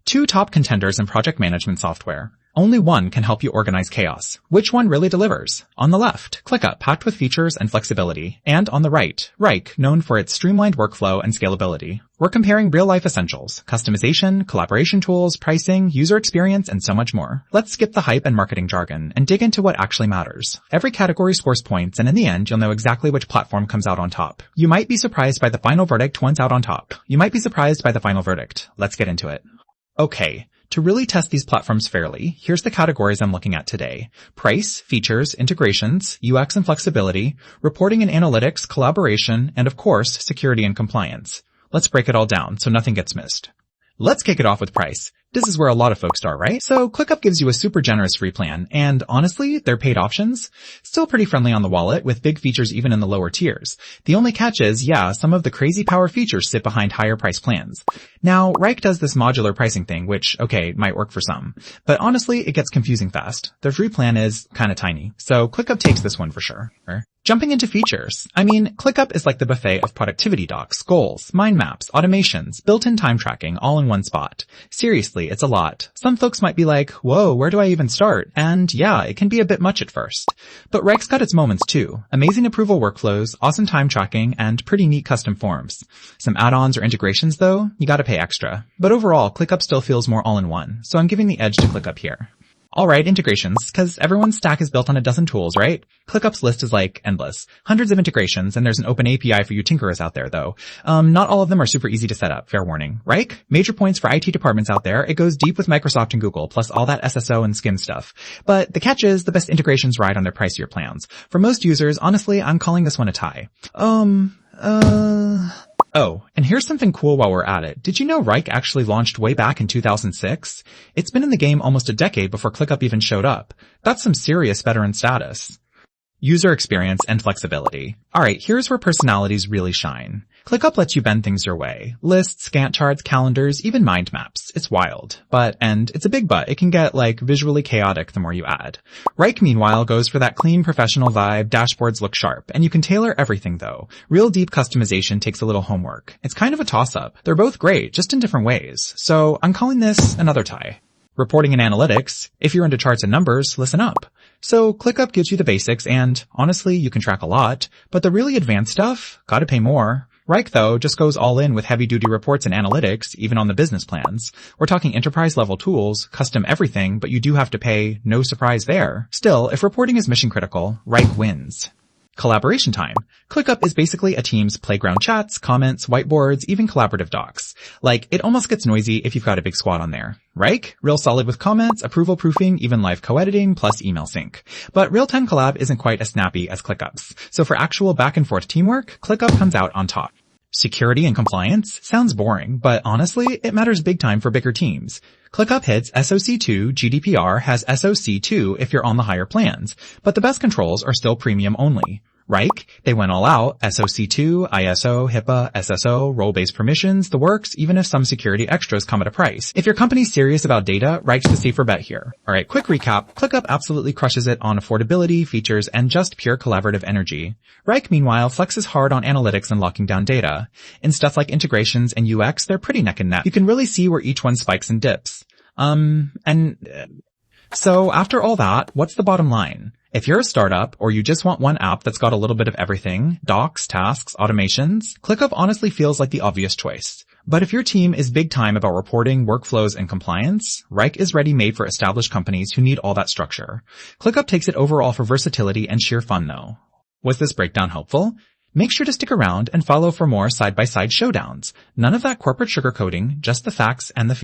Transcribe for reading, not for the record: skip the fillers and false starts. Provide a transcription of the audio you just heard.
Two top contenders in project management software. Only one can help you organize chaos. Which one really delivers? On the left, ClickUp, packed with features and flexibility. And on the right, Wrike, known for its streamlined workflow and scalability. We're comparing real-life essentials, customization, collaboration tools, pricing, user experience, and so much more. Let's skip the hype and marketing jargon and dig into what actually matters. Every category scores points, and in the end, you'll know exactly which platform comes out on top. You might be surprised by the final verdict once out on top. Let's get into it. Okay. To really test these platforms fairly, here's the categories I'm looking at today. Price, features, integrations, UX and flexibility, reporting and analytics, collaboration, and of course, security and compliance. Let's break it all down so nothing gets missed. Let's kick it off with price. This is where a lot of folks start, right? So ClickUp gives you a super generous free plan, and honestly, their paid options, still pretty friendly on the wallet with big features even in the lower tiers. The only catch is, some of the crazy power features sit behind higher price plans. Now, Wrike does this modular pricing thing, which, might work for some. But honestly, it gets confusing fast. Their free plan is kinda tiny, so ClickUp takes this one for sure. Jumping into features. ClickUp is like the buffet of productivity docs, goals, mind maps, automations, built-in time tracking, all in one spot. Seriously, it's a lot. Some folks might be like, whoa, where do I even start? And it can be a bit much at first. But Wrike's got its moments too. Amazing approval workflows, awesome time tracking, and pretty neat custom forms. Some add-ons or integrations though, you gotta pay extra. But overall, ClickUp still feels more all-in-one, so I'm giving the edge to ClickUp here. Alright, integrations, cause everyone's stack is built on a dozen tools, right? ClickUp's list is endless. Hundreds of integrations, and there's an open API for you tinkerers out there though. Not all of them are super easy to set up, fair warning. Wrike? Major points for IT departments out there, it goes deep with Microsoft and Google, plus all that SSO and skim stuff. But the catch is, the best integrations ride on their pricier plans. For most users, honestly, I'm calling this one a tie. Oh, and here's something cool while we're at it. Did you know Wrike actually launched way back in 2006? It's been in the game almost a decade before ClickUp even showed up. That's some serious veteran status. User experience and flexibility. Alright, here's where personalities really shine. ClickUp lets you bend things your way. Lists, Gantt charts, calendars, even mind maps. It's wild. And it's a big but, it can get, visually chaotic the more you add. Wrike, meanwhile, goes for that clean, professional vibe, dashboards look sharp, and you can tailor everything though. Real deep customization takes a little homework. It's kind of a toss-up. They're both great, just in different ways. So I'm calling this another tie. Reporting and analytics. If you're into charts and numbers, listen up. So ClickUp gives you the basics and, honestly, you can track a lot, but the really advanced stuff, gotta pay more. Wrike, though, just goes all in with heavy-duty reports and analytics, even on the business plans. We're talking enterprise-level tools, custom everything, but you do have to pay, no surprise there. Still, if reporting is mission-critical, Wrike wins. Collaboration time. ClickUp is basically a team's playground chats, comments, whiteboards, even collaborative docs. It almost gets noisy if you've got a big squad on there. Wrike? Real solid with comments, approval proofing, even live co-editing, plus email sync. But real-time collab isn't quite as snappy as ClickUp's. So for actual back-and-forth teamwork, ClickUp comes out on top. Security and compliance? Sounds boring, but honestly, it matters big time for bigger teams. ClickUp hits SOC2, GDPR has SOC2 if you're on the higher plans, but the best controls are still premium only. Wrike? They went all out, SOC2, ISO, HIPAA, SSO, role-based permissions, the works, even if some security extras come at a price. If your company's serious about data, Wrike's the safer bet here. Alright, quick recap. ClickUp absolutely crushes it on affordability, features, and just pure collaborative energy. Wrike, meanwhile, flexes hard on analytics and locking down data. In stuff like integrations and UX, they're pretty neck and neck. You can really see where each one spikes and dips. So after all that, what's the bottom line? If you're a startup, or you just want one app that's got a little bit of everything, docs, tasks, automations, ClickUp honestly feels like the obvious choice. But if your team is big time about reporting, workflows, and compliance, Wrike is ready-made for established companies who need all that structure. ClickUp takes it overall for versatility and sheer fun though. Was this breakdown helpful? Make sure to stick around and follow for more side-by-side showdowns. None of that corporate sugarcoating, just the facts and the